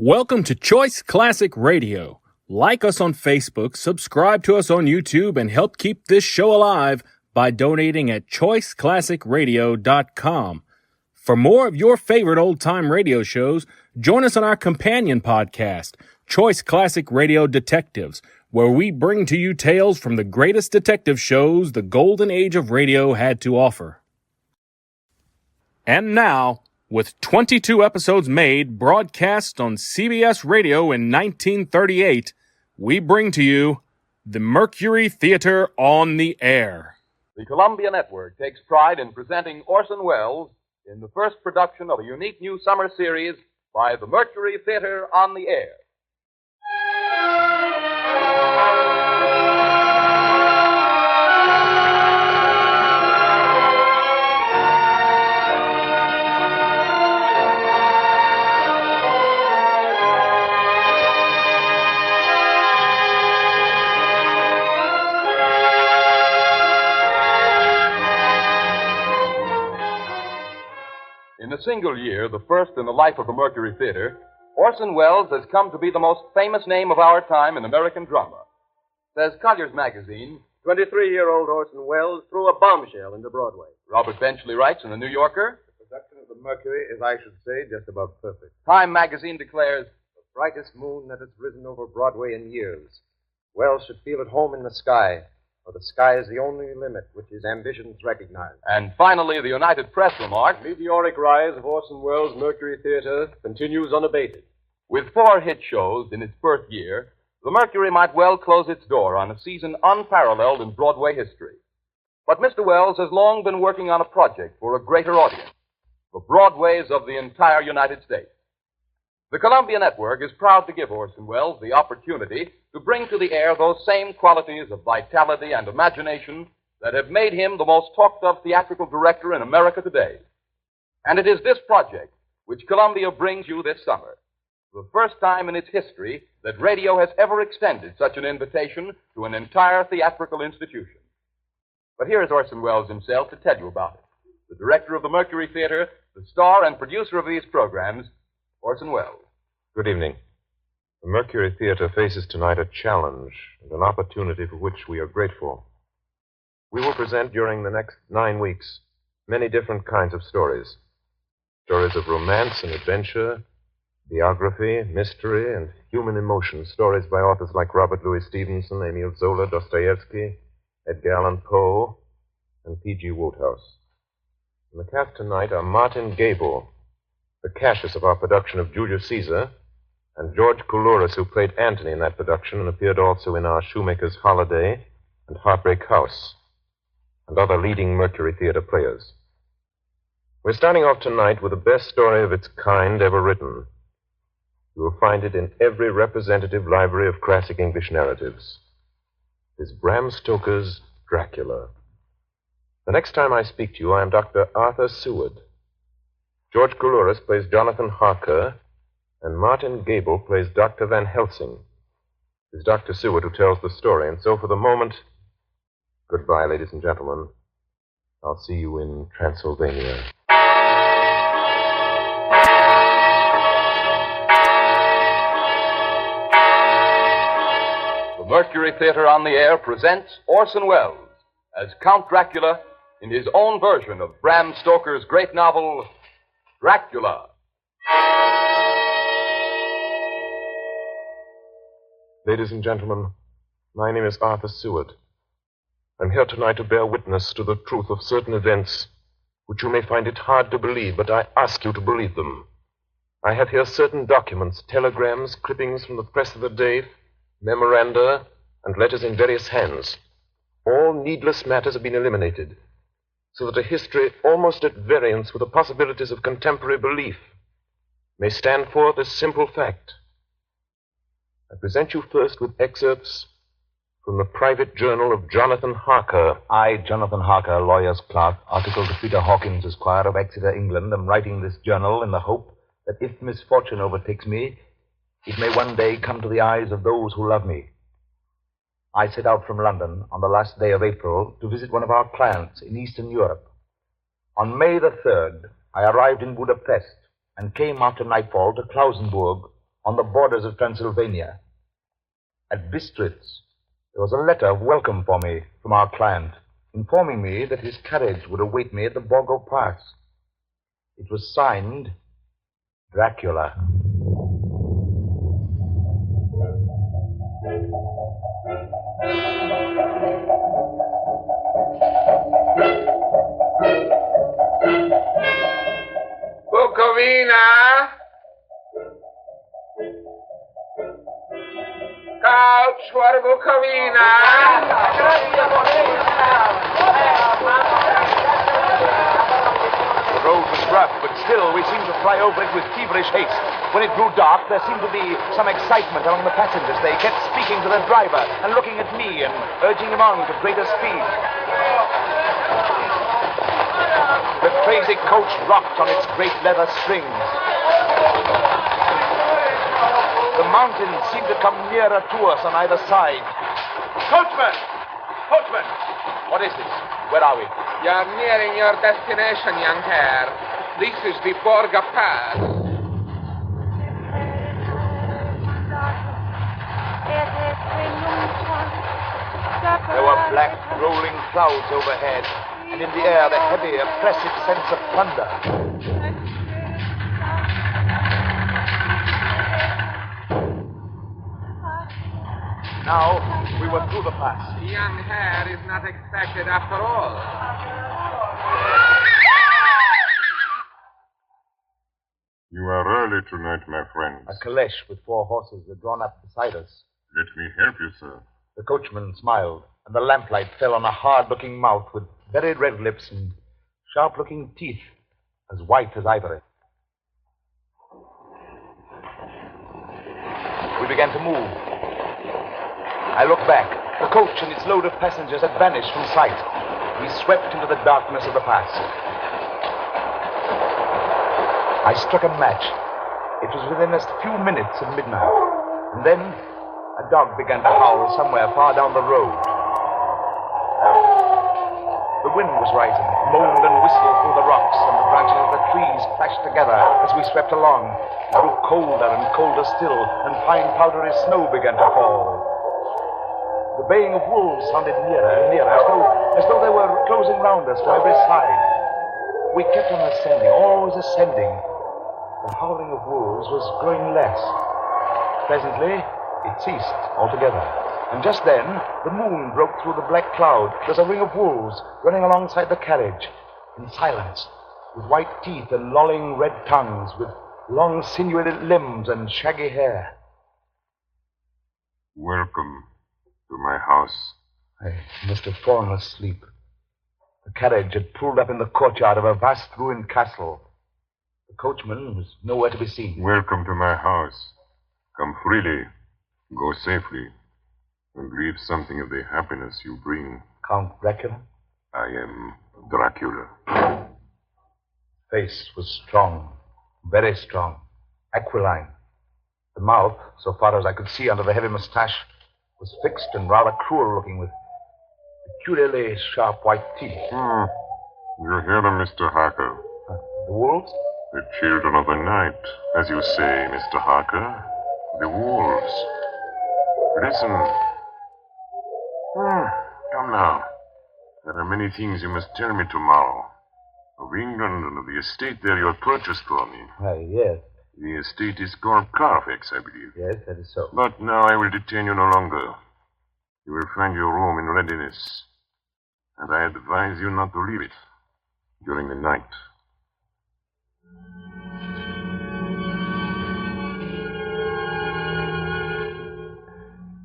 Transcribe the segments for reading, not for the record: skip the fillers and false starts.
Welcome to Choice Classic Radio. Like us on Facebook, subscribe to us on YouTube, and help keep this show alive by donating at choiceclassicradio.com. For more of your favorite old-time radio shows, join us on our companion podcast, Choice Classic Radio Detectives, where we bring to you tales from the greatest detective shows the golden age of radio had to offer. And now, with 22 episodes made, broadcast on CBS Radio in 1938, we bring to you the Mercury Theater on the Air. The Columbia Network takes pride in presenting Orson Welles in the first production of a unique new summer series by the Mercury Theater on the Air. In a single year, the first in the life of the Mercury Theater, Orson Welles has come to be the most famous name of our time in American drama. Says Collier's Magazine, 23-year-old Orson Welles threw a bombshell into Broadway. Robert Benchley writes in the New Yorker. The production of the Mercury is, I should say, just about perfect. Time Magazine declares, the brightest moon that has risen over Broadway in years. Welles should feel at home in the sky, for the sky is the only limit which his ambitions recognize. And finally, the United Press remarks, meteoric rise of Orson Welles' Mercury Theater continues unabated. With 4 hit shows in its first year, the Mercury might well close its door on a season unparalleled in Broadway history. But Mr. Welles has long been working on a project for a greater audience, the Broadways of the entire United States. The Columbia Network is proud to give Orson Welles the opportunity to bring to the air those same qualities of vitality and imagination that have made him the most talked-of theatrical director in America today. And it is this project which Columbia brings you this summer, the first time in its history that radio has ever extended such an invitation to an entire theatrical institution. But here is Orson Welles himself to tell you about it. The director of the Mercury Theater, the star and producer of these programs, Orson Welles. Good evening. The Mercury Theater faces tonight a challenge and an opportunity for which we are grateful. We will present during the next 9 weeks many different kinds of stories. Stories of romance and adventure, biography, mystery, and human emotion. Stories by authors like Robert Louis Stevenson, Emile Zola, Dostoevsky, Edgar Allan Poe, and P.G. Wodehouse. In the cast tonight are Martin Gable, the Cassius of our production of Julius Caesar, and George Coulouris, who played Antony in that production and appeared also in our Shoemaker's Holiday and Heartbreak House, and other leading Mercury Theater players. We're starting off tonight with the best story of its kind ever written. You will find it in every representative library of classic English narratives. It is Bram Stoker's Dracula. The next time I speak to you, I am Dr. Arthur Seward. George Coulouris plays Jonathan Harker, and Martin Gable plays Dr. Van Helsing. It is Dr. Seward who tells the story, and so for the moment, goodbye, ladies and gentlemen. I'll see you in Transylvania. The Mercury Theater on the Air presents Orson Welles as Count Dracula in his own version of Bram Stoker's great novel, Dracula. Ladies and gentlemen, my name is Arthur Seward. I'm here tonight to bear witness to the truth of certain events which you may find it hard to believe, but I ask you to believe them. I have here certain documents, telegrams, clippings from the press of the day, memoranda, and letters in various hands. All needless matters have been eliminated, so that a history almost at variance with the possibilities of contemporary belief may stand forth as simple fact. I present you first with excerpts from the private journal of Jonathan Harker. I, Jonathan Harker, lawyer's clerk, article to Peter Hawkins, Esquire of Exeter, England, am writing this journal in the hope that if misfortune overtakes me, it may one day come to the eyes of those who love me. I set out from London on the last day of April to visit one of our clients in Eastern Europe. On May the 3rd, I arrived in Budapest and came after nightfall to Klausenburg on the borders of Transylvania. At Bistritz, there was a letter of welcome for me from our client, informing me that his carriage would await me at the Borgo Pass. It was signed Dracula. Bukovina! Couch for Bukovina! The road was rough, but still we seemed to fly over it with feverish haste. When it grew dark, there seemed to be some excitement among the passengers. They kept speaking to their driver and looking at me and urging him on to greater speed. The crazy coach rocked on its great leather strings. The mountains seemed to come nearer to us on either side. Coachman! Coachman! What is this? Where are we? You're nearing your destination, young hare. This is the Borgo Pass. There were black, rolling clouds overhead, and in the air the heavy, oppressive sense of thunder. Now, we were through the pass. The young hare is not expected after all. You are early tonight, my friends. A caleche with 4 horses were drawn up beside us. Let me help you, sir. The coachman smiled, and the lamplight fell on a hard-looking mouth with very red lips and sharp-looking teeth, as white as ivory. We began to move. I looked back. The coach and its load of passengers had vanished from sight. We swept into the darkness of the pass. I struck a match. It was within a few minutes of midnight. And then a dog began to howl somewhere far down the road. The wind was rising, moaned and whistled through the rocks, and the branches of the trees clashed together as we swept along. It grew colder and colder still, and fine powdery snow began to fall. The baying of wolves sounded nearer and nearer, as though they were closing round us from every side. We kept on ascending, always ascending. The howling of wolves was growing less. Presently, it ceased altogether. And just then, the moon broke through the black cloud. There's a ring of wolves running alongside the carriage, in silence, with white teeth and lolling red tongues, with long sinewy limbs and shaggy hair. Welcome to my house. I must have fallen asleep. The carriage had pulled up in the courtyard of a vast ruined castle. The coachman was nowhere to be seen. Welcome to my house. Come freely, go safely, and leave something of the happiness you bring. Count Dracula? I am Dracula. Face was strong, very strong, aquiline. The mouth, so far as I could see under the heavy mustache, was fixed and rather cruel-looking, with peculiarly sharp white teeth. You hear them, Mr. Harker. The wolves? The children of the night, as you say, Mr. Harker. The wolves. Listen. Come now. There are many things you must tell me tomorrow. Of England and of the estate there you have purchased for me. Yes. The estate is called Carfax, I believe. Yes, that is so. But now I will detain you no longer. You will find your room in readiness. And I advise you not to leave it during the night.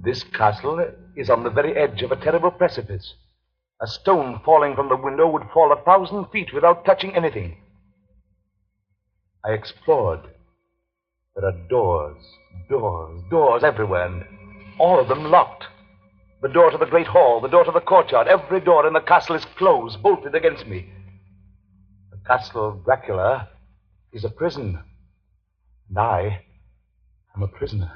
This castle is on the very edge of a terrible precipice. A stone falling from the window would fall 1,000 feet without touching anything. I explored. There are doors everywhere, and all of them locked. The door to the great hall, the door to the courtyard, every door in the castle is closed, bolted against me. The castle of Dracula is a prison, and I am a prisoner.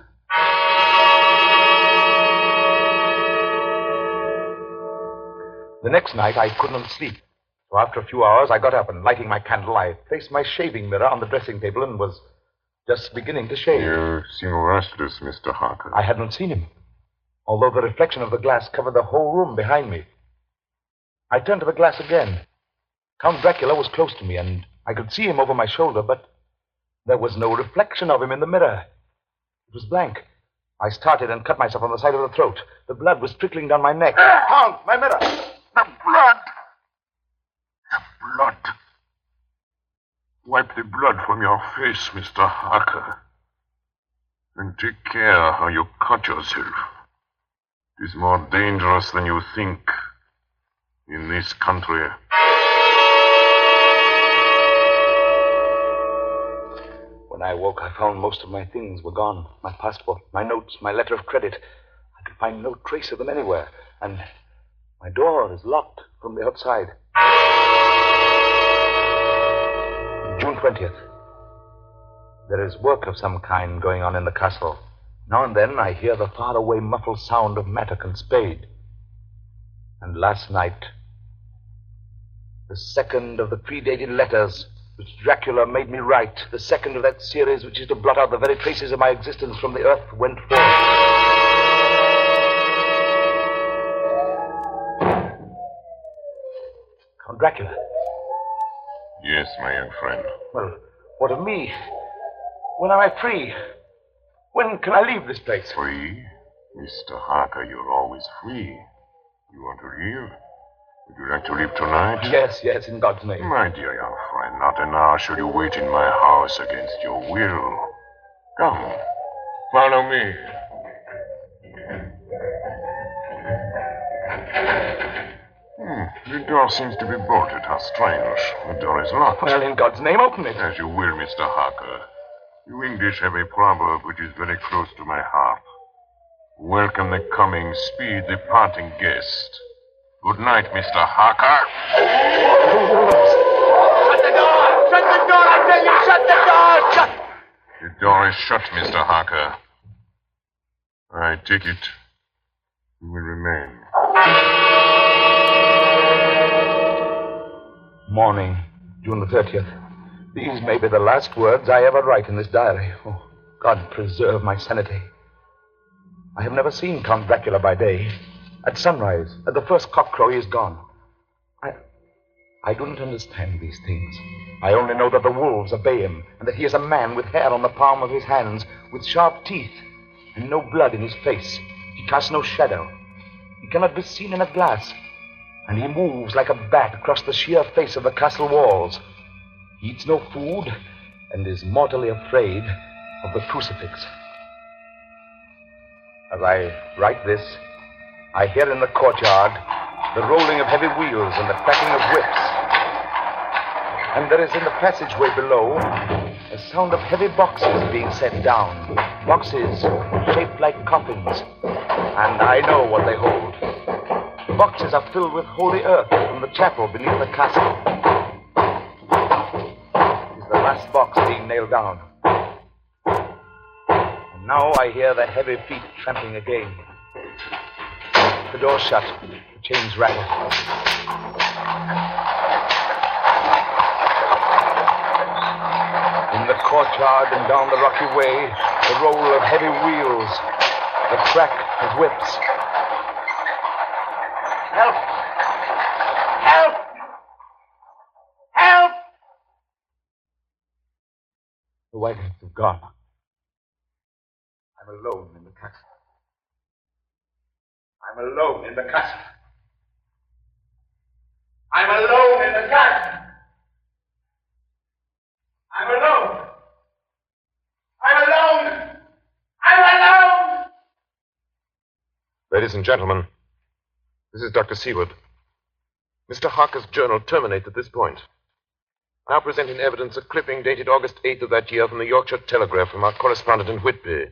The next night, I could not sleep. So after a few hours, I got up and, lighting my candle, I placed my shaving mirror on the dressing table and was just beginning to shave. You seem restless, Mr. Harker. I hadn't seen him, although the reflection of the glass covered the whole room behind me. I turned to the glass again. Count Dracula was close to me, and I could see him over my shoulder, but there was no reflection of him in the mirror. It was blank. I started and cut myself on the side of the throat. The blood was trickling down my neck. Count, my mirror! The blood! The blood! Wipe the blood from your face, Mr. Harker. And take care how you cut yourself. It is more dangerous than you think in this country. When I woke, I found most of my things were gone. My passport, my notes, my letter of credit. I could find no trace of them anywhere. And my door is locked from the outside. June 20th. There is work of some kind going on in the castle. Now and then I hear the faraway muffled sound of mattock and spade. And last night, the second of the predated letters which Dracula made me write, the second of that series which is to blot out the very traces of my existence from the earth, went forth. Count Dracula. Yes, my young friend. Well, what of me? When am I free? When can I leave this place? Free? Mr. Harker, you're always free. You want to leave? Would you like to leave tonight? Yes, in God's name. My dear young friend, not an hour shall you wait in my house against your will. Come, follow me. The door seems to be bolted. How strange. The door is locked. Well, in God's name, open it. As you will, Mr. Harker. You English have a proverb which is very close to my heart. Welcome the coming, speed the parting guest. Good night, Mr. Harker. Shut the door! Shut the door, I tell you! Shut the door! Shut! The door is shut, Mr. Harker. I take it you will remain. Morning, June the 30th. These may be the last words I ever write in this diary. Oh, God preserve my sanity. I have never seen Count Dracula by day. At sunrise, at the first cockcrow, he is gone. I do not understand these things. I only know that the wolves obey him, and that he is a man with hair on the palm of his hands, with sharp teeth, and no blood in his face. He casts no shadow. He cannot be seen in a glass, and he moves like a bat across the sheer face of the castle walls. He eats no food, and is mortally afraid of the crucifix. As I write this, I hear in the courtyard the rolling of heavy wheels and the cracking of whips. And there is in the passageway below a sound of heavy boxes being set down. Boxes shaped like coffins. And I know what they hold. The boxes are filled with holy earth from the chapel beneath the castle. It is the last box being nailed down. And now I hear the heavy feet tramping again. The door shut. The chains rattle. In the courtyard and down the rocky way, the roll of heavy wheels, the crack of whips. Help! Help! Help! The wagons have gone. I'm alone in the castle. I'm alone in the castle. I'm alone in the castle. I'm alone. I'm alone. I'm alone. Ladies and gentlemen, this is Dr. Seward. Mr. Harker's journal terminates at this point. I present in evidence a clipping dated August 8th of that year from the Yorkshire Telegraph from our correspondent in Whitby.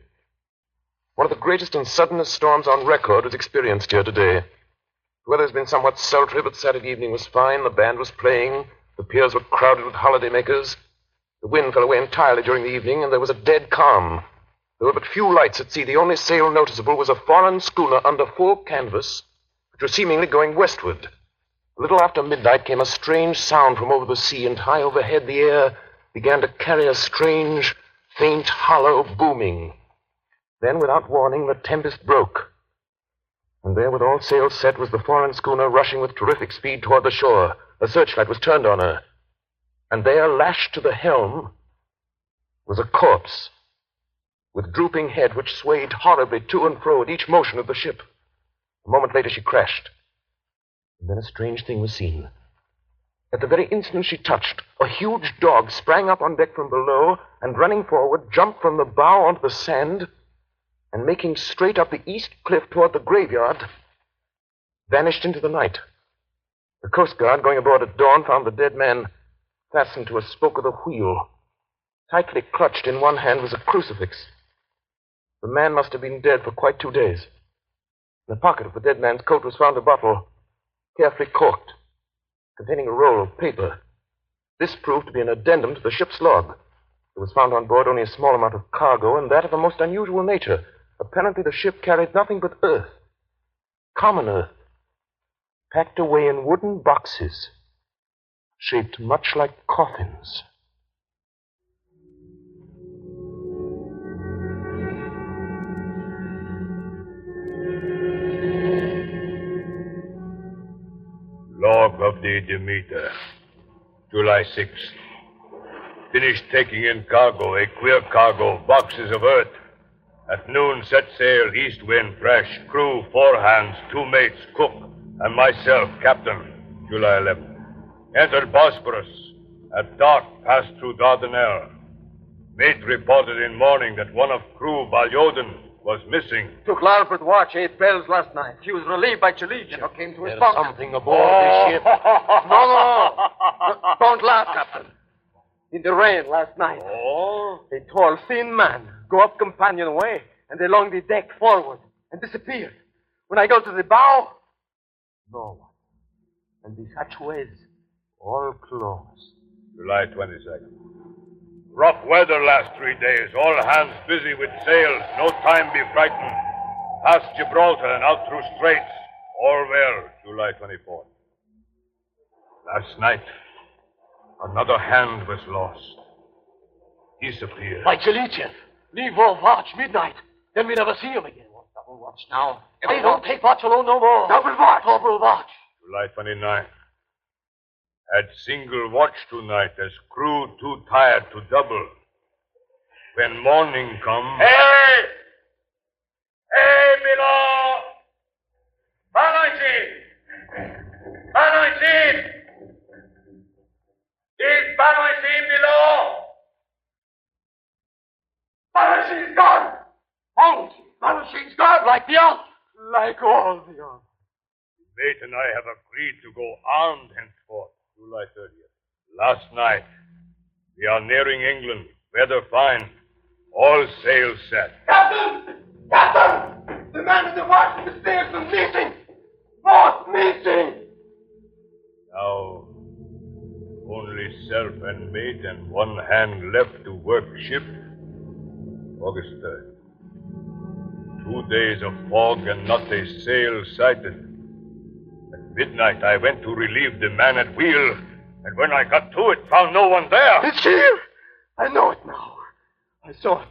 One of the greatest and suddenest storms on record was experienced here today. The weather has been somewhat sultry, but Saturday evening was fine. The band was playing. The piers were crowded with holidaymakers. The wind fell away entirely during the evening, and there was a dead calm. There were but few lights at sea. The only sail noticeable was a foreign schooner under full canvas, which was seemingly going westward. A little after midnight came a strange sound from over the sea, and high overhead the air began to carry a strange, faint, hollow booming. Then, without warning, the tempest broke. And there, with all sails set, was the foreign schooner rushing with terrific speed toward the shore. A searchlight was turned on her. And there, lashed to the helm, was a corpse, with drooping head which swayed horribly to and fro at each motion of the ship. A moment later, she crashed. And then a strange thing was seen. At the very instant she touched, a huge dog sprang up on deck from below and, running forward, jumped from the bow onto the sand and, making straight up the east cliff toward the graveyard, vanished into the night. The Coast Guard, going aboard at dawn, found the dead man fastened to a spoke of the wheel. Tightly clutched in one hand was a crucifix. The man must have been dead for quite 2 days. In the pocket of the dead man's coat was found a bottle, carefully corked, containing a roll of paper. This proved to be an addendum to the ship's log. There was found on board only a small amount of cargo, and that of a most unusual nature. Apparently the ship carried nothing but earth, common earth, packed away in wooden boxes, shaped much like coffins. Log of the Demeter, July 6th. Finished taking in cargo, a queer cargo of boxes of earth. At noon, set sail, east wind, fresh. Crew, 4 hands, 2 mates, cook, and myself, captain, July 11th. Entered Bosporus. At dark, passed through Dardanelles. Mate reported in morning that one of crew, Balyoden, was missing. Took larboard watch, 8 bells last night. She was relieved by Chalicia. Came to his bunk. Something aboard this ship. No. Don't laugh, Captain. In the rain last night. Oh? A tall, thin man go up companionway and along the deck forward and disappeared. When I go to the bow, no one. And the hatchways all closed. July 22nd. Rough weather last 3 days. All hands busy with sails. No time be frightened. Past Gibraltar and out through straits. All well. July 24th. Last night, another hand was lost. Disappeared. By Chalicia. Leave off watch midnight. Then we never see him again. Double watch now. They don't take watch alone no more. Double watch. Double watch. July 29th. Had single watch tonight as crew too tired to double. When morning come... Hey! Hey, Milo! Banoisin! Banoisin! Is Banoisin below? Banoisin's gone. Banoisin's gone like the others. Like all the others. Mate and I have agreed to go armed henceforth. July 30th. Last night. We are nearing England. Weather fine. All sails set. Captain! Captain! The man at the watch in the stairs is missing. Both missing. Now, only self and mate and one hand left to work ship. August 3rd. 2 days of fog and not a sail sighted. At midnight, I went to relieve the man at wheel, and when I got to it, found no one there. It's here. I know it now. I saw it.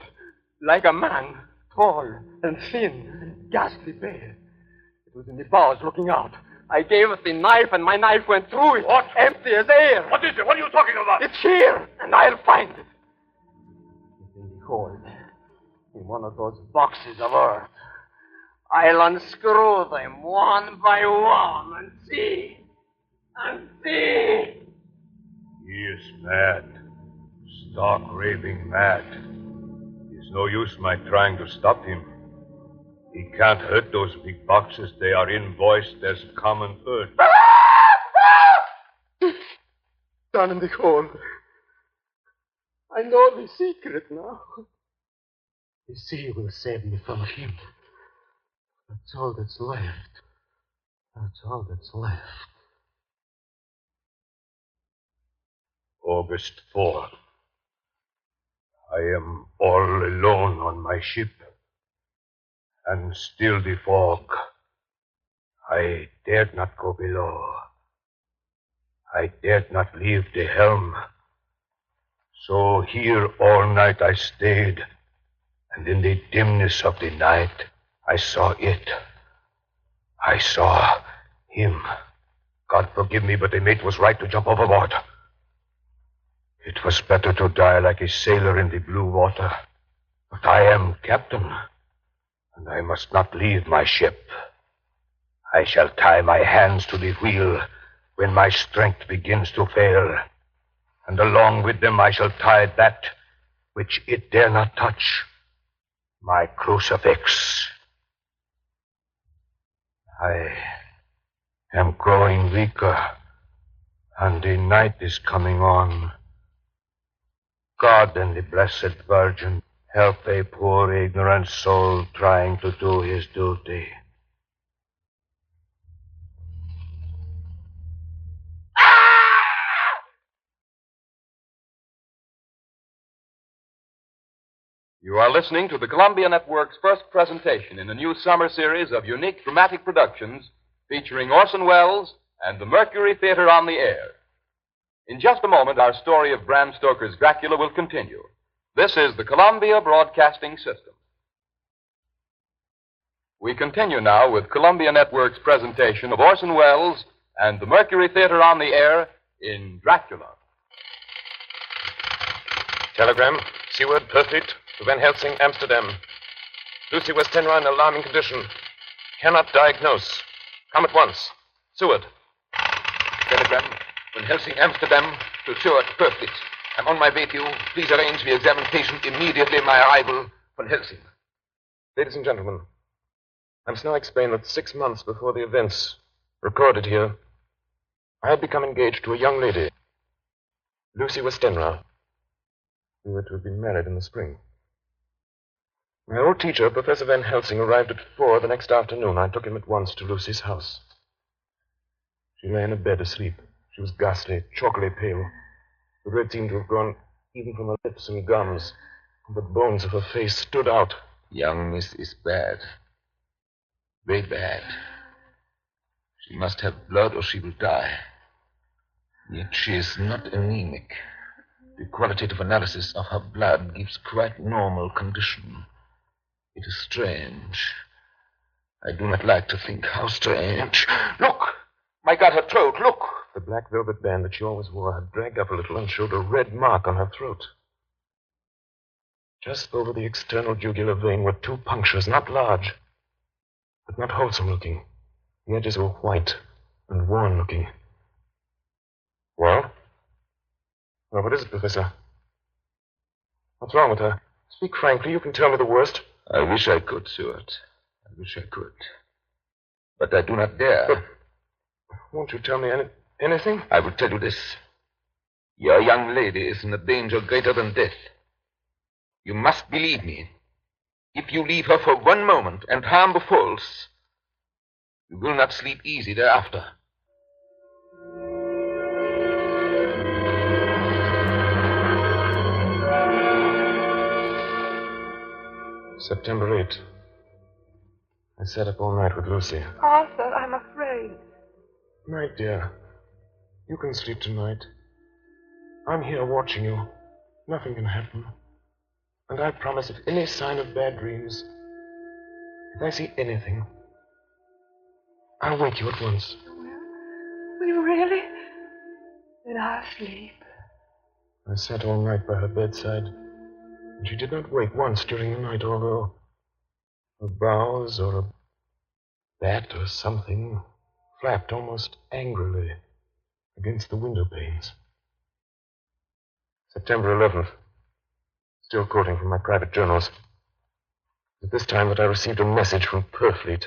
Like a man, tall and thin, ghastly pale. It was in the bows looking out. I gave it the knife, and my knife went through it. What? Empty as air. What is it? What are you talking about? It's here, and I'll find it. It's in the hold. In one of those boxes of earth. I'll unscrew them one by one and see. And see. He is mad. Stark raving mad. It's no use my trying to stop him. He can't hurt those big boxes. They are invoiced as common earth. Down in the hold. I know the secret now. The sea will save me from him. That's all that's left. That's all that's left. August 4th. I am all alone on my ship. And still the fog. I dared not go below. I dared not leave the helm. So here all night I stayed, and in the dimness of the night I saw it. I saw him. God forgive me, but the mate was right to jump overboard. It was better to die like a sailor in the blue water. But I am captain, and I must not leave my ship. I shall tie my hands to the wheel when my strength begins to fail. And along with them I shall tie that which it dare not touch, my crucifix. I am growing weaker, and the night is coming on. God and the Blessed Virgin help a poor ignorant soul trying to do his duty. You are listening to the Columbia Network's first presentation in a new summer series of unique dramatic productions featuring Orson Welles and the Mercury Theater on the Air. In just a moment, our story of Bram Stoker's Dracula will continue. This is the Columbia Broadcasting System. We continue now with Columbia Network's presentation of Orson Welles and the Mercury Theater on the Air in Dracula. Telegram, Seward, Perfect, to Van Helsing, Amsterdam. Lucy Westenra in alarming condition. Cannot diagnose. Come at once. Seward. Telegram, Van Helsing, Amsterdam, to Seward, Perfect. I'm on my way to you. Please arrange the examination immediately my arrival, Van Helsing. Ladies and gentlemen, I must now explain that 6 months before the events recorded here, I had become engaged to a young lady, Lucy Westenra. We were to have been married in the spring. My old teacher, Professor Van Helsing, arrived at 4 the next afternoon. I took him at once to Lucy's house. She lay in a bed asleep. She was ghastly, chalkily pale. The red seemed to have gone even from her lips and gums, and the bones of her face stood out. Young Miss is bad. Very bad. She must have blood or she will die. Yet she is not anemic. The qualitative analysis of her blood gives quite normal condition. It is strange. I do not like to think how strange. Look! My God, her throat, look! The black velvet band that she always wore had dragged up a little and showed a red mark on her throat. Just over the external jugular vein were 2 punctures, not large, but not wholesome looking. The edges were white and worn looking. Well, what is it, Professor? What's wrong with her? Speak frankly. You can tell me the worst. I wish I could, Stuart. I wish I could. But I do not dare. But won't you tell me anything? I will tell you this. Your young lady is in a danger greater than death. You must believe me. If you leave her for 1 moment and harm befalls, you will not sleep easy thereafter. September 8. I sat up all night with Lucy. Arthur, I'm afraid. My dear, you can sleep tonight. I'm here watching you. Nothing can happen. And I promise if any sign of bad dreams, if I see anything, I'll wake you at once. Will you really? Then I'll sleep. I sat all night by her bedside, and she did not wake once during the night, although a vase or a bat or something flapped almost angrily against the window panes. September 11th. Still quoting from my private journals. At this time that I received a message from Purfleet.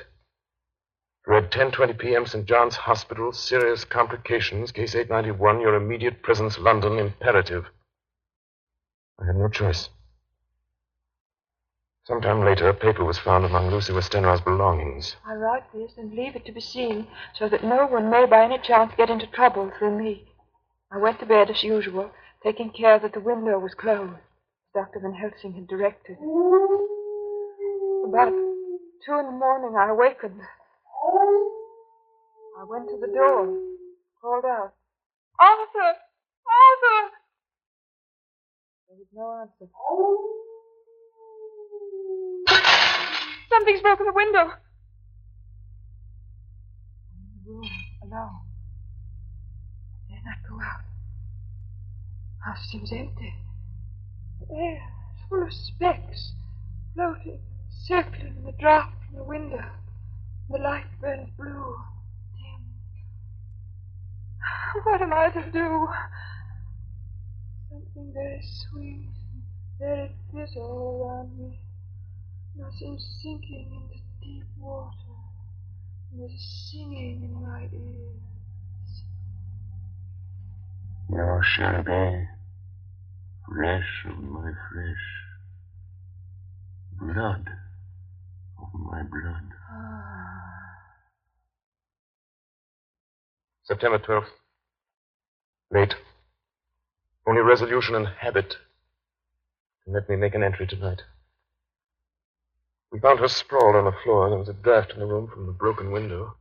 Read 10:20 p.m. St. John's Hospital, serious complications, case 891, your immediate presence, London, imperative. I had no choice. Sometime later, a paper was found among Lucy Westenra's belongings. I write this and leave it to be seen so that no one may by any chance get into trouble through me. I went to bed as usual, taking care that the window was closed, as Dr. Van Helsing had directed. About 2 in the morning, I awakened. I went to the door, called out, Arthur! Arthur! There was no answer. Something's broken the window. I'm in the room, alone. I dare not go out. The house seems empty. The air is full of specks, floating, circling in the draught from the window. The light burns blue, dim. What am I to do? Something very sweet and very bitter all around me. And I seem sinking into deep water. And there's a singing in my ears. You shall be flesh of my flesh, blood of my blood. September 12th. Late. Only resolution and habit can let me make an entry tonight. We found her sprawled on the floor. There was a draft in the room from the broken window.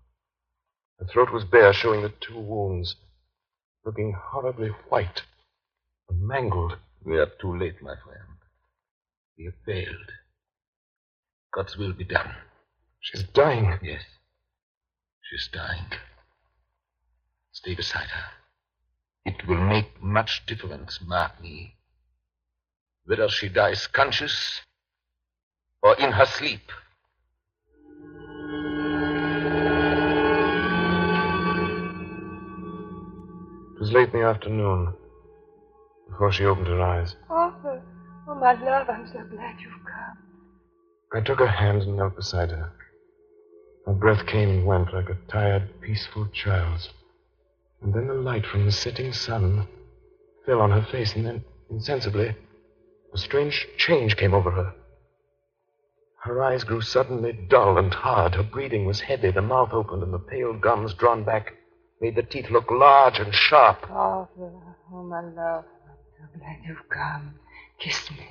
Her throat was bare, showing the 2 wounds, looking horribly white and mangled. We are too late, my friend. We have failed. God's will be done. She's dying. Yes. She's dying. Stay beside her. It will make much difference, mark me, whether she dies conscious or in her sleep. It was late in the afternoon before she opened her eyes. Arthur, oh, my love, I'm so glad you've come. I took her hand and knelt beside her. Her breath came and went like a tired, peaceful child's. And then the light from the setting sun fell on her face, and then, insensibly, a strange change came over her. Her eyes grew suddenly dull and hard. Her breathing was heavy. The mouth opened, and the pale gums drawn back made the teeth look large and sharp. Arthur, oh, my love, I'm so glad you've come. Kiss me.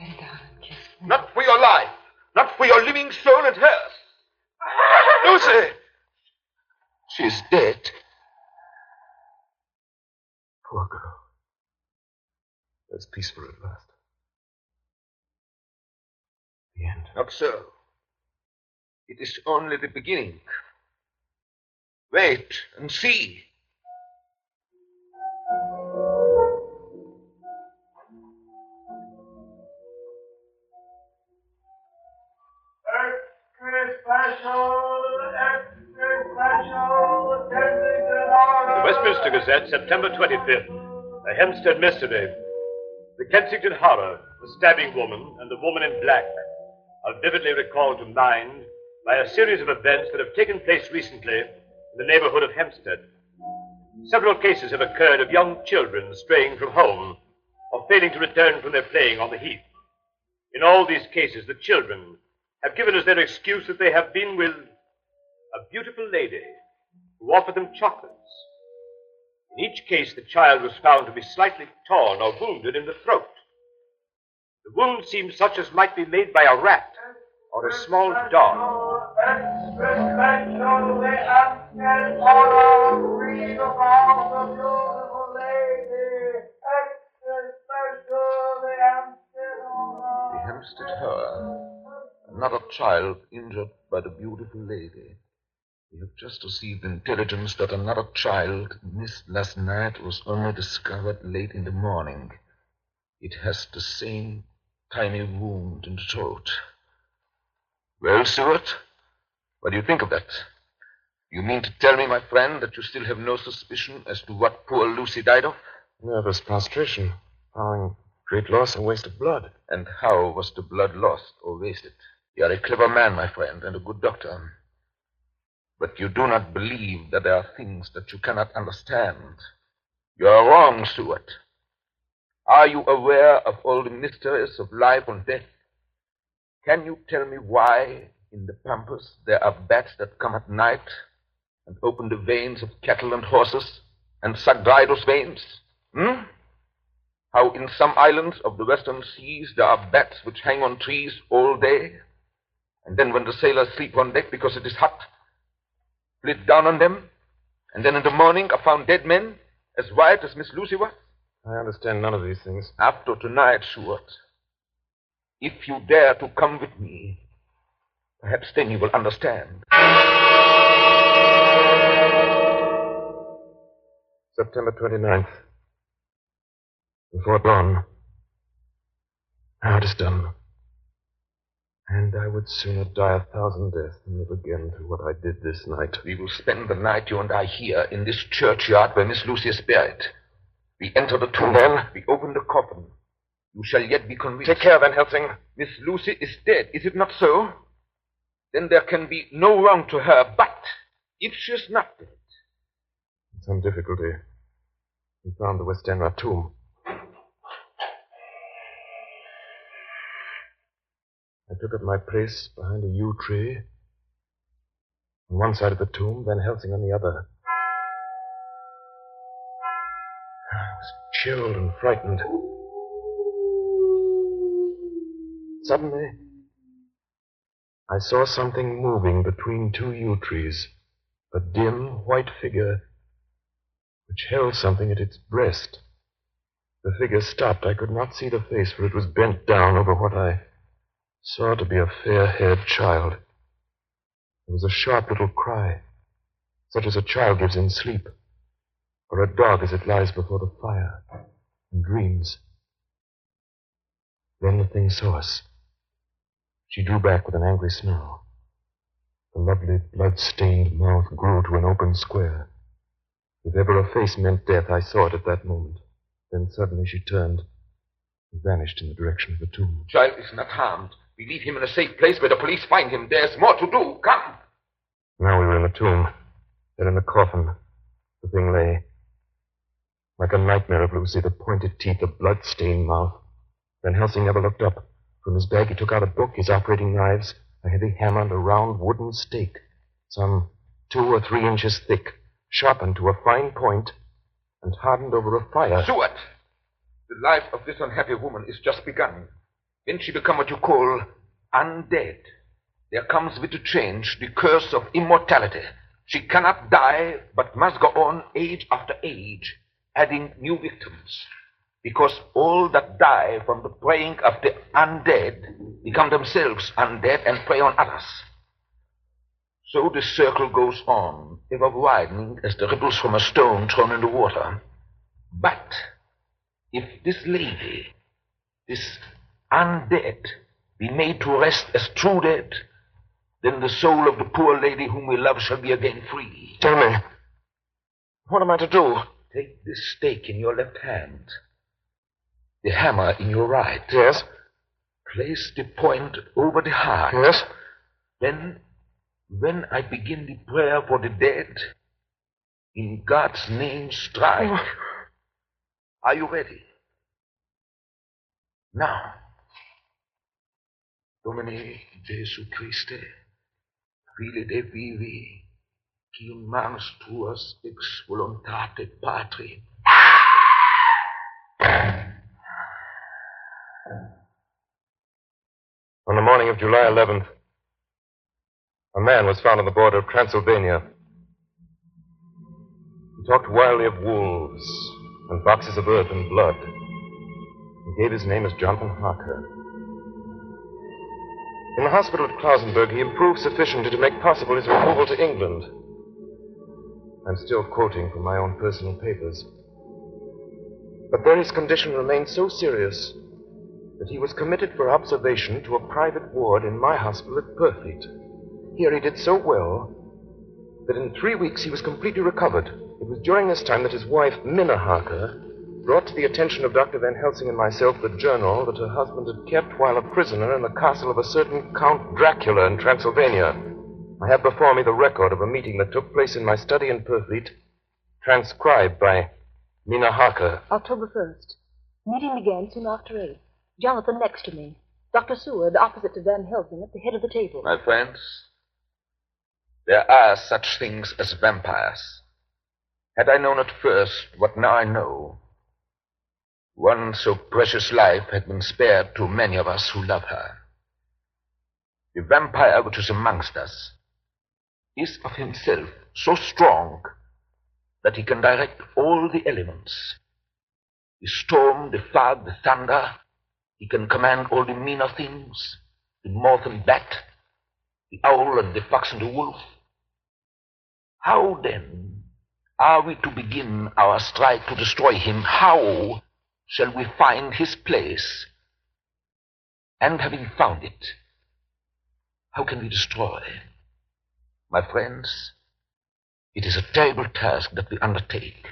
Bend down and kiss me. Not for your life. Not for your living soul and hers. Lucy! She's dead. Poor girl. That's peaceful at last. The end. Not so. It is only the beginning. Wait and see. The Westminster Gazette, September 25th. A Hempstead mystery. The Kensington Horror, the stabbing woman, and the woman in black are vividly recalled to mind by a series of events that have taken place recently in the neighborhood of Hempstead. Several cases have occurred of young children straying from home or failing to return from their playing on the heath. In all these cases, the children have given as their excuse that they have been with a beautiful lady who offered them chocolates. In each case, the child was found to be slightly torn or wounded in the throat. The wound seemed such as might be made by a rat or a small dog. The Hempstead Horror. Another child injured by the beautiful lady. We have just received intelligence that another child missed last night was only discovered late in the morning. It has the same tiny wound in the throat. Well, Stuart, what do you think of that? You mean to tell me, my friend, that you still have no suspicion as to what poor Lucy died of? Nervous prostration, following great loss and waste of blood. And how was the blood lost or wasted? You are a clever man, my friend, and a good doctor. But you do not believe that there are things that you cannot understand. You are wrong, Stuart. Are you aware of all the mysteries of life and death? Can you tell me why in the pampas there are bats that come at night and open the veins of cattle and horses and suck dry those veins? How in some islands of the western seas there are bats which hang on trees all day, and then when the sailors sleep on deck because it is hot, flit down on them, and then in the morning are found dead men as white as Miss Lucy was? I understand none of these things. After tonight, Stuart, if you dare to come with me, perhaps then you will understand. September 29th. Before dawn. Now it is done. And I would sooner die 1,000 deaths than live again through what I did this night. We will spend the night, you and I, here in this churchyard where Miss Lucy is buried. We enter the tomb. And then? We open the coffin. You shall yet be convinced. Take care, Van Helsing. Miss Lucy is dead, is it not so? Then there can be no wrong to her, but if she is not dead. With some difficulty, we found the Westenra tomb. I took up my place behind a yew tree. On one side of the tomb, Van Helsing on the other. I was chilled and frightened. Suddenly, I saw something moving between two yew trees, a dim white figure which held something at its breast. The figure stopped. I could not see the face, for it was bent down over what I saw to be a fair-haired child. There was a sharp little cry, such as a child gives in sleep, or a dog as it lies before the fire and dreams. Then the thing saw us. She drew back with an angry snarl. The lovely, blood-stained mouth grew to an open square. If ever a face meant death, I saw it at that moment. Then suddenly she turned and vanished in the direction of the tomb. Child is not harmed. We leave him in a safe place where the police find him. There's more to do. Come. Now we were in the tomb. Then in the coffin. The thing lay. Like a nightmare of Lucy, the pointed teeth, the blood-stained mouth. Van Helsing never looked up. From his bag he took out a book, his operating knives, a heavy hammer, and a round wooden stake, some 2 or 3 inches thick, sharpened to a fine point, and hardened over a fire. Stuart, the life of this unhappy woman is just begun. When she become what you call undead, there comes with the change the curse of immortality. She cannot die, but must go on age after age, adding new victims. Because all that die from the preying of the undead become themselves undead and prey on others. So the circle goes on, ever widening as the ripples from a stone thrown in the water. But if this lady, this undead, be made to rest as true dead, then the soul of the poor lady whom we love shall be again free. Tell me, what am I to do? Take this stake in your left hand, the hammer in your right. Yes? Place the point over the heart. Yes? Then, when I begin the prayer for the dead, in God's name strike. Oh. Are you ready? Now, Domine Jesu Christe, Fili de vivi, qui in manus tuas ex voluntate Patri. On the morning of July 11th, a man was found on the border of Transylvania. He talked wildly of wolves and boxes of earth and blood. He gave his name as Jonathan Harker. In the hospital at Klausenberg, he improved sufficiently to make possible his removal to England. I'm still quoting from my own personal papers. But there his condition remained so serious that he was committed for observation to a private ward in my hospital at Purfleet. Here he did so well that in 3 weeks he was completely recovered. It was during this time that his wife, Minna Harker, brought to the attention of Dr. Van Helsing and myself the journal that her husband had kept while a prisoner in the castle of a certain Count Dracula in Transylvania. I have before me the record of a meeting that took place in my study in Purfleet, transcribed by Minna Harker. October 1st. Meeting began soon after 8. Jonathan next to me. Dr. Seward opposite to Van Helsing at the head of the table. My friends, there are such things as vampires. Had I known at first what now I know, one so precious life had been spared to many of us who love her. The vampire which is amongst us is of himself so strong that he can direct all the elements. The storm, the fog, the thunder. He can command all the meaner things, the moth and bat, the owl and the fox and the wolf. How, then, are we to begin our strike to destroy him? How shall we find his place? And having found it, how can we destroy? My friends, it is a terrible task that we undertake.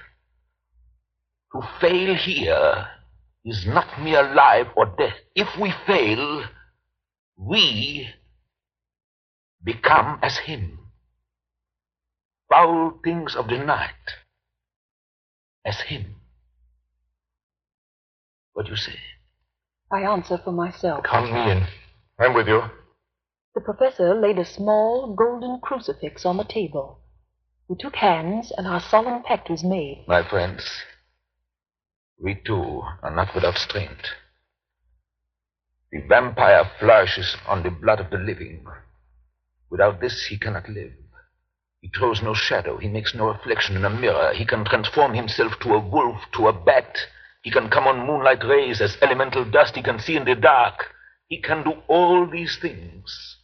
To fail here is not mere life or death. If we fail, we become as him. Foul things of the night, as him. What do you say? I answer for myself. Count me in. I'm with you. The professor laid a small golden crucifix on the table. We took hands, and our solemn pact was made. My friends, we too are not without strength. The vampire flourishes on the blood of the living. Without this, he cannot live. He throws no shadow. He makes no reflection in a mirror. He can transform himself to a wolf, to a bat. He can come on moonlight rays as elemental dust. He can see in the dark. He can do all these things.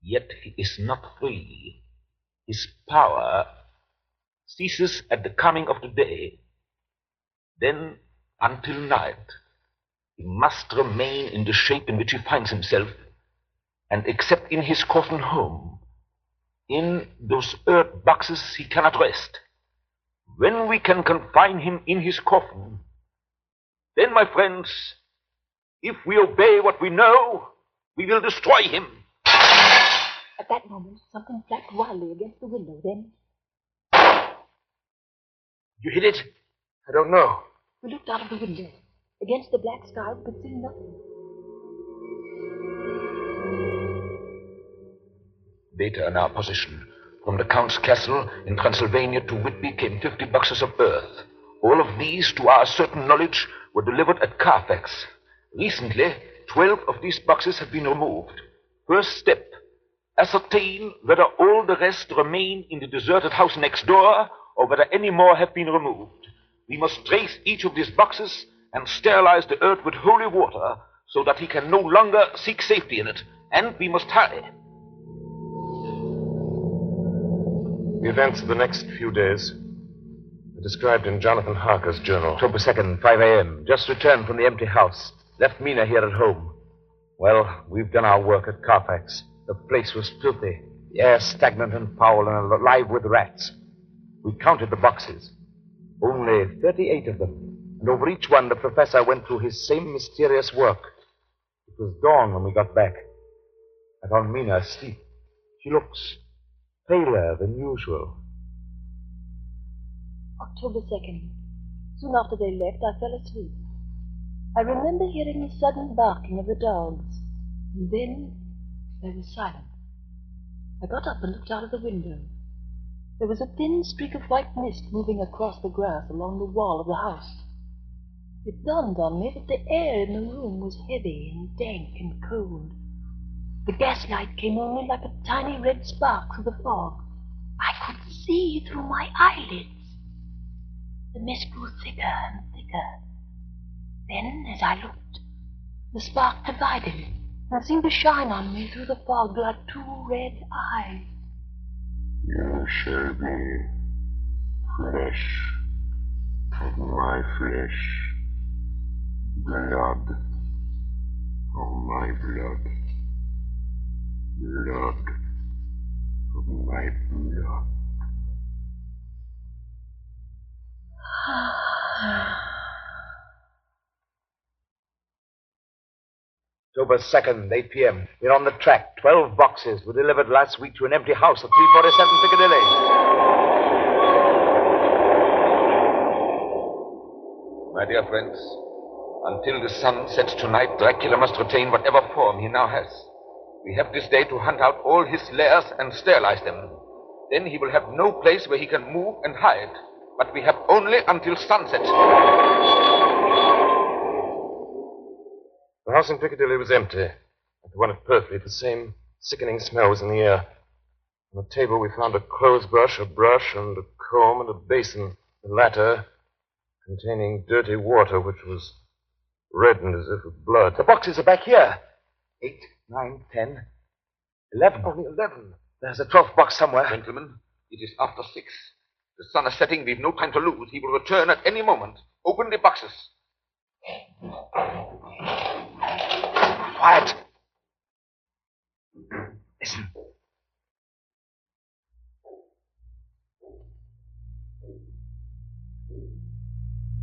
Yet he is not free. His power ceases at the coming of the day. Then, until night, he must remain in the shape in which he finds himself, and except in his coffin home, in those earth boxes, he cannot rest. When we can confine him in his coffin, then, my friends, if we obey what we know, we will destroy him. At that moment, something flapped wildly against the window. Then You hit it? I don't know. we looked out of the window. Against the black sky, we could see nothing. Data in our possession. From the Count's castle in Transylvania to Whitby came 50 boxes of earth. All of these, to our certain knowledge, were delivered at Carfax. Recently, 12 of these boxes have been removed. First step, ascertain whether all the rest remain in the deserted house next door or whether any more have been removed. We must trace each of these boxes and sterilize the earth with holy water so that he can no longer seek safety in it. And we must hurry. The events of the next few days are described in Jonathan Harker's journal. October 2nd, 5 a.m. Just returned from the empty house. Left Mina here at home. Well, we've done our work at Carfax. The place was filthy. The air stagnant and foul and alive with rats. We counted the boxes. Only 38 of them. And over each one, the professor went through his same mysterious work. It was dawn when we got back. I found Mina asleep. She looks paler than usual. October 2nd. Soon after they left, I fell asleep. I remember hearing the sudden barking of the dogs. And then there was silence. I got up and looked out of the window. There was a thin streak of white mist moving across the grass along the wall of the house. It dawned on me that the air in the room was heavy and dank and cold. The gaslight came only like a tiny red spark through the fog. I could see through my eyelids. The mist grew thicker and thicker. Then, as I looked, the spark divided and seemed to shine on me through the fog like two red eyes. You shall be flesh of my flesh, blood of my blood, blood of my blood. October 2nd, 8 p.m. We're on the track. 12 boxes were delivered last week to an empty house at 347 Piccadilly. My dear friends, until the sun sets tonight, Dracula must retain whatever form he now has. We have this day to hunt out all his lairs and sterilize them. Then he will have no place where he can move and hide. But we have only until sunset. The house in Piccadilly was empty. Like the one at Purfleet, the same sickening smell was in the air. On the table we found a clothes brush, a brush, and a comb, and a basin. The latter containing dirty water which was reddened as if with blood. The boxes are back here. 8, 9, 10, 11. Only 11. There's a 12th box somewhere. Gentlemen, it is after 6. The sun is setting. We've no time to lose. He will return at any moment. Open the boxes. Quiet. Listen.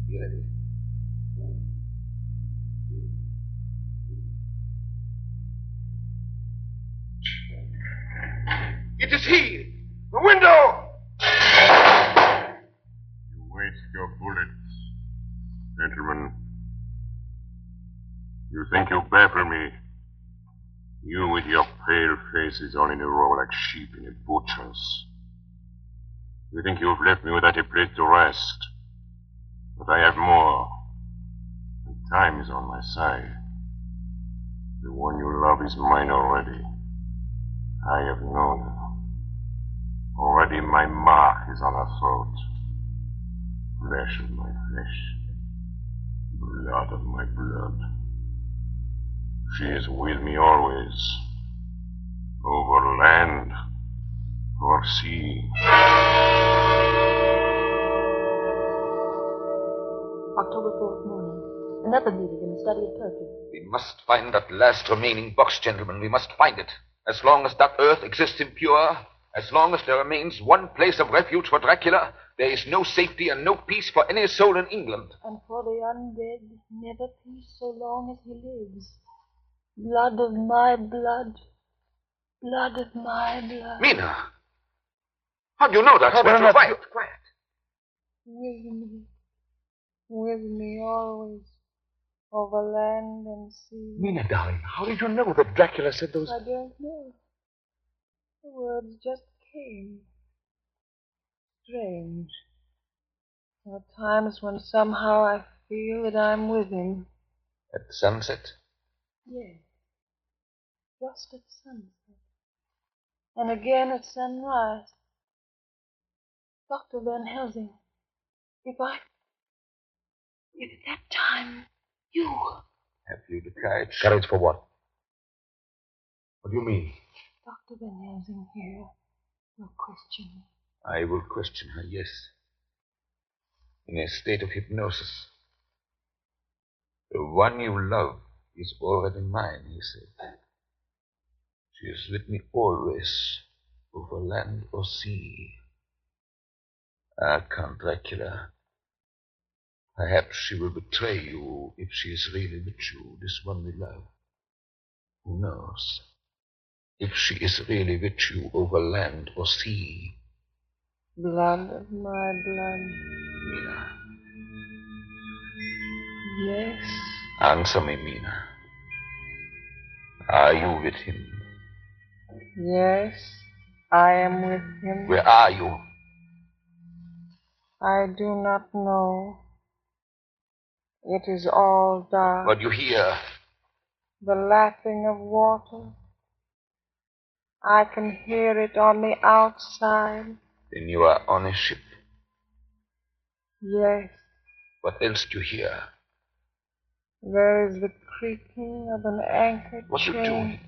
Be ready. It is he! The window! You waste your bullets, gentlemen. You think you baffle me? You with your pale faces all in a row like sheep in a butcher's. You think you've left me without a place to rest. But I have more. And time is on my side. The one you love is mine already. I have known her. Already my mark is on her throat. Flesh of my flesh. Blood of my blood. She is with me always. Over land or sea. October 4th morning. Another meeting in the study of Turkey. We must find that last remaining box, gentlemen. We must find it. As long as that earth exists impure, as long as there remains one place of refuge for Dracula, there is no safety and no peace for any soul in England. And for the undead, never peace so long as he lives. Blood of my blood. Blood of my blood. Mina! How do you know that? Quiet. Quiet. With me always, over land and sea. Mina, darling, how did you know that Dracula said those... I don't know. The words just came. Strange. There are times when somehow I feel that I'm with him. At sunset? Yes. Just at sunset. And again at sunrise. Dr. Van Helsing, if at that time, you... Have you the courage? Courage for what? What do you mean? Dr. Van Helsing here will question me. I will question her, yes. In a state of hypnosis. The one you love is already mine, he said. She is with me always, over land or sea. Ah, Count Dracula. Perhaps she will betray you if she is really with you, this one we love. Who knows? If she is really with you over land or sea. Blood of my blood. Mina. Yes. Answer me, Mina. Are you with him? Yes, I am with him. Where are you? I do not know. It is all dark. What do you hear? The lapping of water. I can hear it on the outside. Then you are on a ship. Yes, What else do you hear? there is the creaking of an anchor What are you chain. doing?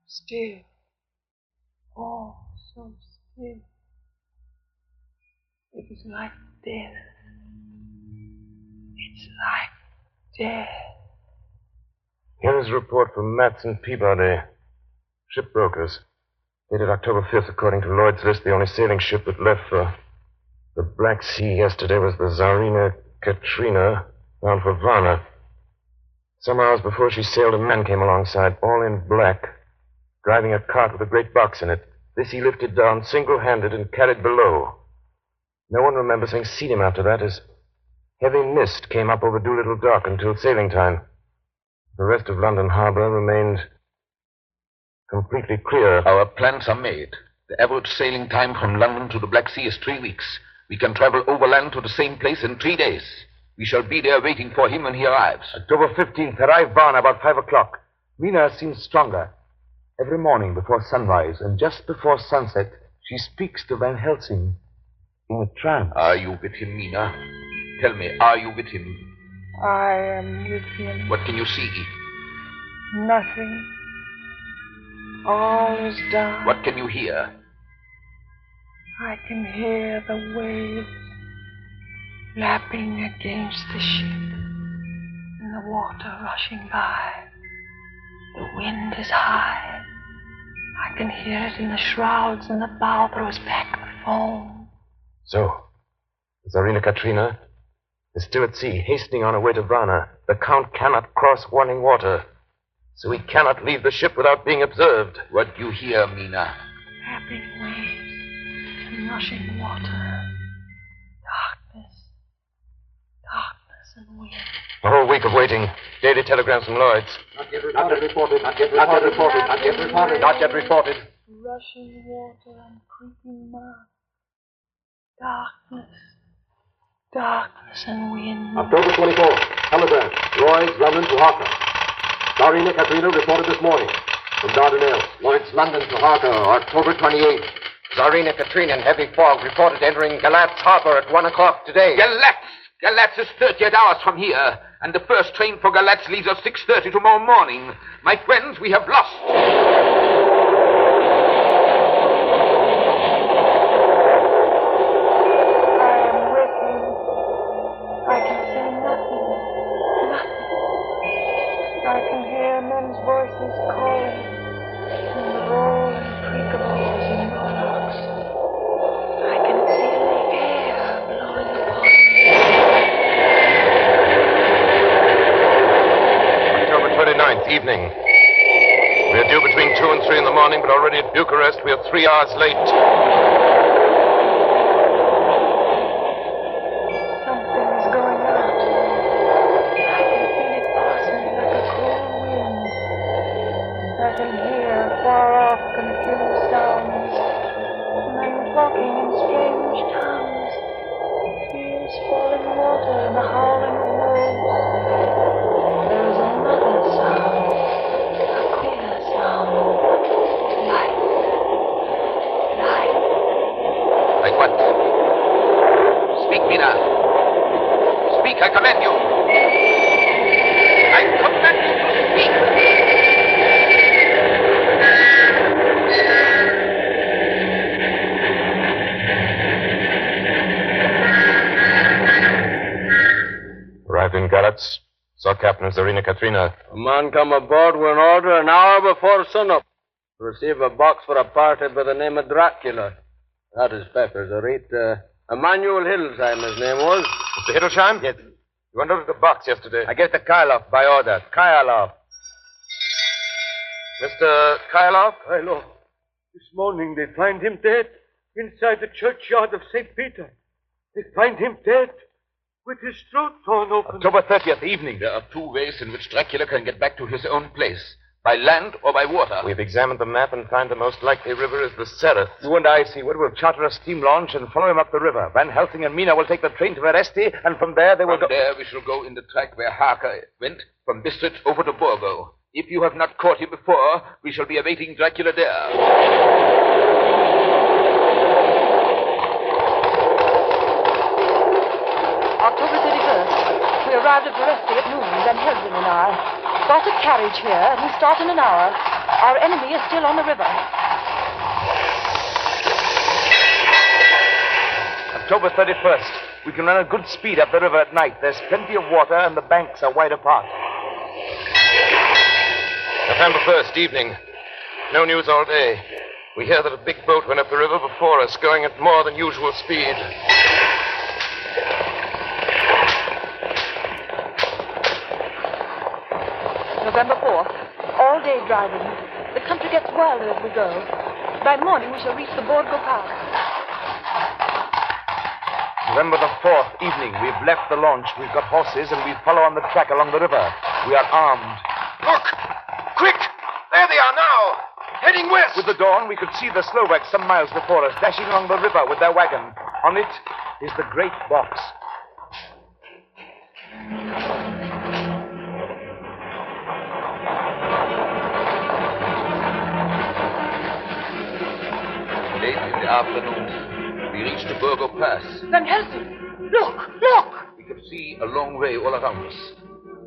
Still. Oh, so still. It is like death. It's like death. Here is a report from Matson Peabody, shipbrokers. Dated October 5th, according to Lloyd's list, the only sailing ship that left for the Black Sea yesterday was the Tsarina Katrina, bound for Varna. Some hours before she sailed, a man came alongside, all in black, driving a cart with a great box in it. This he lifted down single-handed and carried below. No one remembers having seen him after that, as heavy mist came up over Doolittle Dock until sailing time. The rest of London Harbor remained completely clear. Our plans are made. The average sailing time from London to the Black Sea is 3 weeks. We can travel overland to the same place in 3 days. We shall be there waiting for him when he arrives. October 15th, arrive Varna about 5 o'clock. Mina seems stronger. Every morning before sunrise and just before sunset, she speaks to Van Helsing in a trance. Are you with him, Mina? Tell me, are you with him? I am with him. What can you see? Nothing. All is dark. What can you hear? I can hear the waves lapping against the ship and the water rushing by. The wind is high. I can hear it in the shrouds, and the bow throws back the foam. So, the Tsarina Katrina is still at sea, hastening on her way to Vrana. The Count cannot cross warning water, so he cannot leave the ship without being observed. What do you hear, Mina? Lapping waves and rushing water. Darkness and wind. A whole week of waiting. Daily telegrams from Lloyd's. Not yet reported. Not yet reported. Rushing water and creeping mud. Darkness and wind. October 24th. Telegram. Lloyd's, London to Harker. Tsarina Katrina reported this morning from Dardanelles. Lloyd's, London to Harker, October 28th. Tsarina Katrina in heavy fog reported entering Galatz Harbor at 1 o'clock today. Galatz is 38 hours from here, and the first train for Galatz leaves at 6:30 tomorrow morning. My friends, we have lost. I can see nothing. I can hear men's voices calling, and the roll and creak of oars and rowlocks. I can feel the air blowing upon me. October 29th, evening. We are due between 2 and 3 in the morning, but already at Bucharest we are 3 hours late. Saw Captain Tsarina Katrina. A man come aboard with an order an hour before sunup to receive a box for a party by the name of Dracula. That is Pepper's. I read Emmanuel Hildesheim, his name was. Mr. Hildesheim? Yes. You went over to the box yesterday. I gave it to Kylov by order. Kylov. Mr. Kylov? I know. This morning they find him dead inside the churchyard of St. Peter. They find him dead with his throat torn open. October 30th, evening. There are 2 ways in which Dracula can get back to his own place. By land or by water. We've examined the map and find the most likely river is the Sereth. You and I, Seaward, will charter a steam launch and follow him up the river. Van Helsing and Mina will take the train to Veresti, and from there they will From there we shall go in the track where Harker went, from Bistritz over to Borgo. If you have not caught him before, we shall be awaiting Dracula there. October 31st. We arrived at Veresti at noon, Van Helsing and I. Got a carriage here, and we start in an hour. Our enemy is still on the river. October 31st. We can run a good speed up the river at night. There's plenty of water, and the banks are wide apart. November 1st, evening. No news all day. We hear that a big boat went up the river before us, going at more than usual speed. November 4th. All day driving. The country gets wilder as we go. By morning, we shall reach the Borgo Pass. November the 4th, evening. We've left the launch. We've got horses, and we follow on the track along the river. We are armed. Look! Quick! There they are now! Heading west! With the dawn, we could see the Slovaks some miles before us, dashing along the river with their wagon. On it is the great box. Late in the afternoon, we reached the Borgo Pass. Van Helsing! Look! Look! We could see a long way all around us.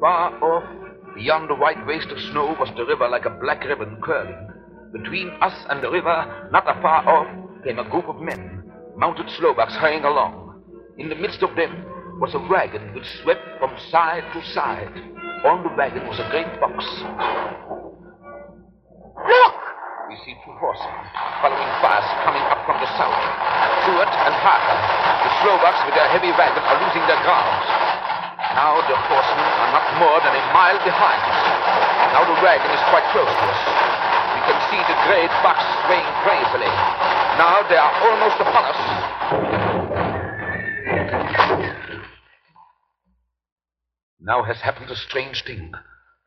Far off, beyond the white waste of snow, was the river like a black ribbon curling. Between us and the river, not afar off, came a group of men, mounted slowbacks hurrying along. In the midst of them was a wagon which swept from side to side. On the wagon was a great box. Look! We see two horsemen following fast, coming up from the south. Stewart and Harker, the Slovaks with their heavy wagon, are losing their ground. Now the horsemen are not more than a mile behind. Now the wagon is quite close to us. We can see the great box swaying crazily. Now they are almost upon us. Now has happened a strange thing.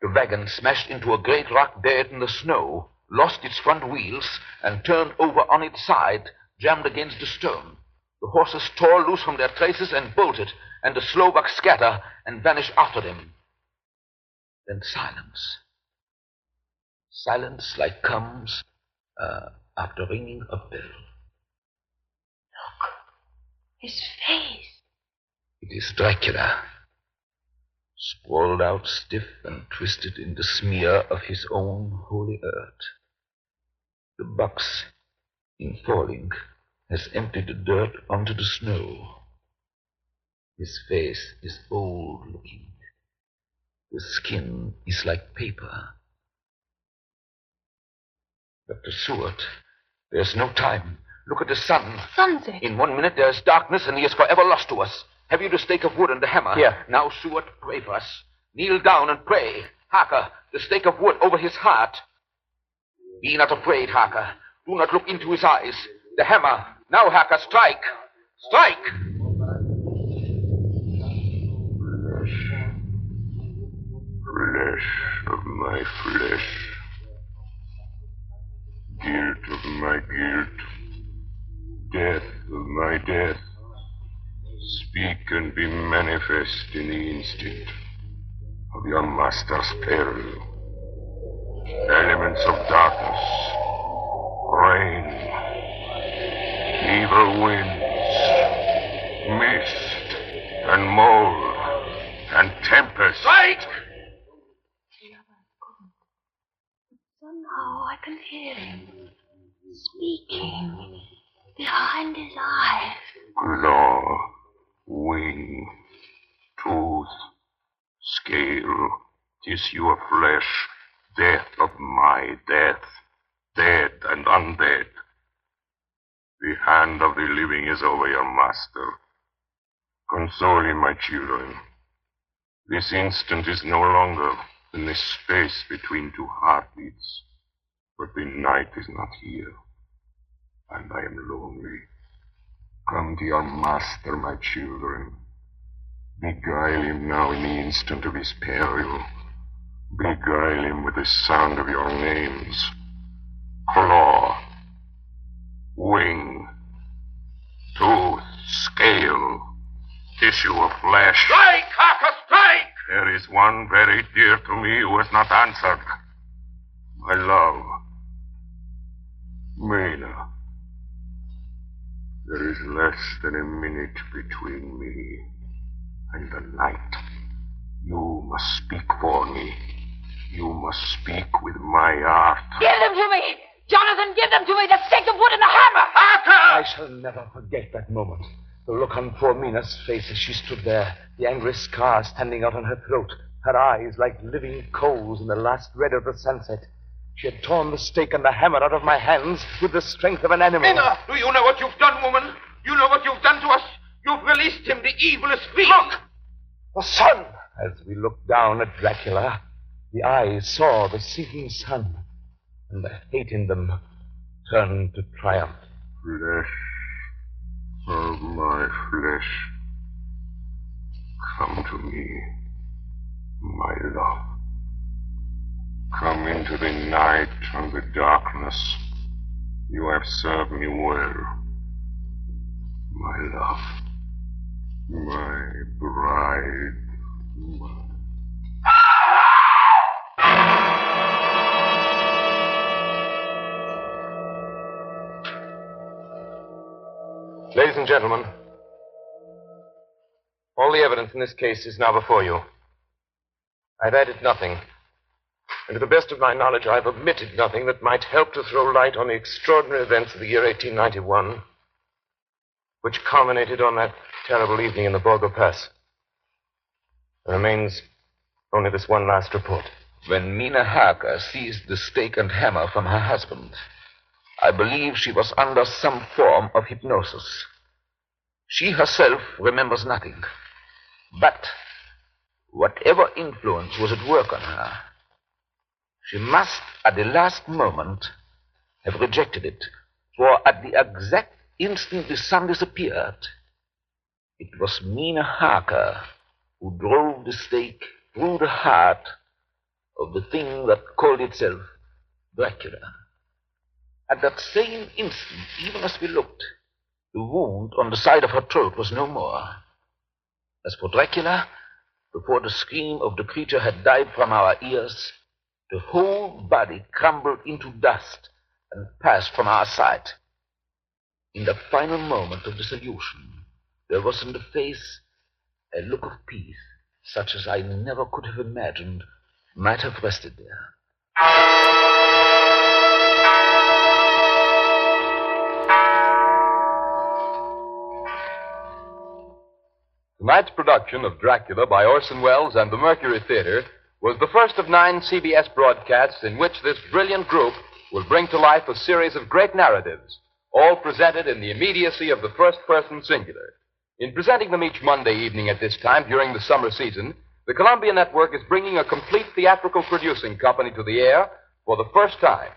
The wagon smashed into a great rock bed in the snow, lost its front wheels, and turned over on its side, jammed against the stone. The horses tore loose from their traces and bolted, and the Slovaks scatter and vanish after them. Then silence. Silence like comes after ringing a bell. Look. His face. It is Dracula, sprawled out stiff and twisted in the smear of his own holy earth. The box, in falling, has emptied the dirt onto the snow. His face is old-looking. The skin is like paper. Dr. Seward, there's no time. Look at the sun. Sunset. In 1 minute there is darkness and he is forever lost to us. Have you the stake of wood and the hammer? Here. Now, Seward, pray for us. Kneel down and pray. Harker, the stake of wood over his heart. Be not afraid, Harker. Do not look into his eyes. The hammer. Now, Harker, strike. Strike! Flesh of my flesh. Guilt of my guilt. Death of my death. Speak and be manifest in the instant of your master's peril. Elements of darkness, rain, evil winds, mist, and mold, and tempest. Strike! Somehow I can hear him speaking behind his eyes. Claw, wing, tooth, scale, tissue of flesh, death of my death, dead and undead. The hand of the living is over your master. Console him, my children. This instant is no longer than the space between two heartbeats, but the night is not here, and I am lonely. Come to your master, my children. Beguile him now in the instant of his peril. Beguile him with the sound of your names. Claw, wing, tooth, scale, tissue of flesh. Strike, Harker, strike! There is one very dear to me who has not answered. My love, Mina. There is less than a minute between me and the night. You must speak for me. You must speak with my heart. Give them to me! Jonathan, give them to me! The stake of wood and the hammer! I shall never forget that moment. The look on poor Mina's face as she stood there, the angry scar standing out on her throat, her eyes like living coals in the last red of the sunset. She had torn the stake and the hammer out of my hands with the strength of an animal. Mina, do you know what you've done, woman? You know what you've done to us? You've released him. The evil is free. Look! The sun! As we looked down at Dracula, the eyes saw the sinking sun, and the hate in them turned to triumph. Flesh of my flesh. Come to me, my love. Come into the night and the darkness. You have served me well, my love, my bride. Ladies and gentlemen, all the evidence in this case is now before you. I've added nothing. And to the best of my knowledge, I've omitted nothing that might help to throw light on the extraordinary events of the year 1891, which culminated on that terrible evening in the Borgo Pass. There remains only this one last report. When Mina Harker seized the stake and hammer from her husband, I believe she was under some form of hypnosis. She herself remembers nothing. But whatever influence was at work on her, she must, at the last moment, have rejected it. For at the exact instant the sun disappeared, it was Mina Harker who drove the stake through the heart of the thing that called itself Dracula. At that same instant, even as we looked, the wound on the side of her throat was no more. As for Dracula, before the scream of the creature had died from our ears, the whole body crumbled into dust and passed from our sight. In the final moment of dissolution, there was in the face a look of peace, such as I never could have imagined might have rested there. Tonight's production of Dracula by Orson Welles and the Mercury Theater was the first of 9 CBS broadcasts in which this brilliant group will bring to life a series of great narratives, all presented in the immediacy of the first-person singular. In presenting them each Monday evening at this time during the summer season, the Columbia Network is bringing a complete theatrical producing company to the air for the first time.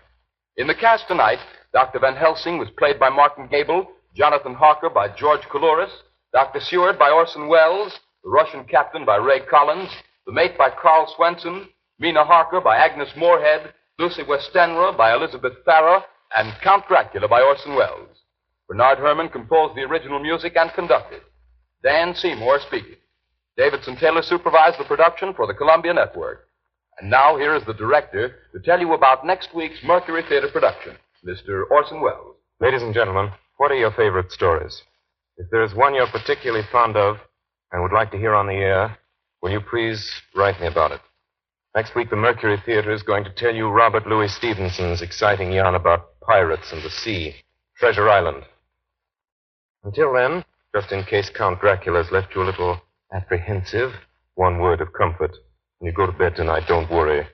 In the cast tonight, Dr. Van Helsing was played by Martin Gable, Jonathan Harker by George Coulouris, Dr. Seward by Orson Welles, the Russian captain by Ray Collins, the mate by Carl Swenson, Mina Harker by Agnes Moorehead, Lucy Westenra by Elizabeth Farrar, and Count Dracula by Orson Welles. Bernard Herrmann composed the original music and conducted. Dan Seymour speaking. Davidson Taylor supervised the production for the Columbia Network. And now here is the director to tell you about next week's Mercury Theater production, Mr. Orson Welles. Ladies and gentlemen, what are your favorite stories? If there is one you're particularly fond of and would like to hear on the air, will you please write me about it? Next week, the Mercury Theater is going to tell you Robert Louis Stevenson's exciting yarn about pirates and the sea, Treasure Island. Until then, just in case Count Dracula has left you a little apprehensive, one word of comfort. When you go to bed tonight, don't worry.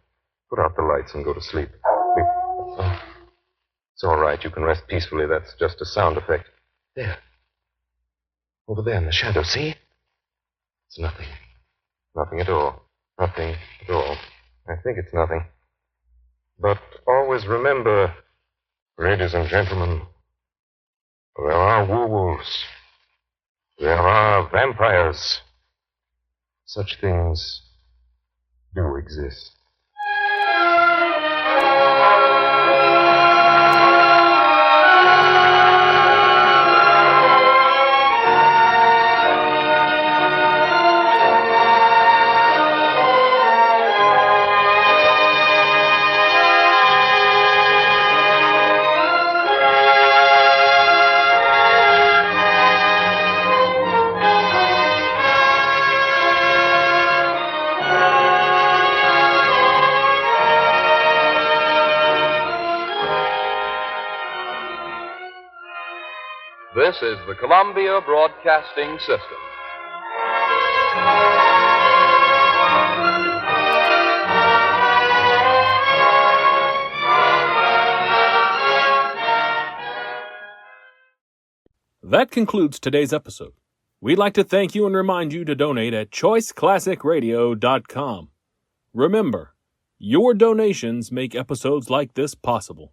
Put out the lights and go to sleep. Oh, it's all right. You can rest peacefully. That's just a sound effect. There. Over there in the shadow, see? It's nothing. Nothing at all. Nothing at all. I think it's nothing. But always remember, ladies and gentlemen, there are werewolves. There are vampires. Such things do exist. This is the Columbia Broadcasting System. That concludes today's episode. We'd like to thank you and remind you to donate at choiceclassicradio.com. Remember, your donations make episodes like this possible.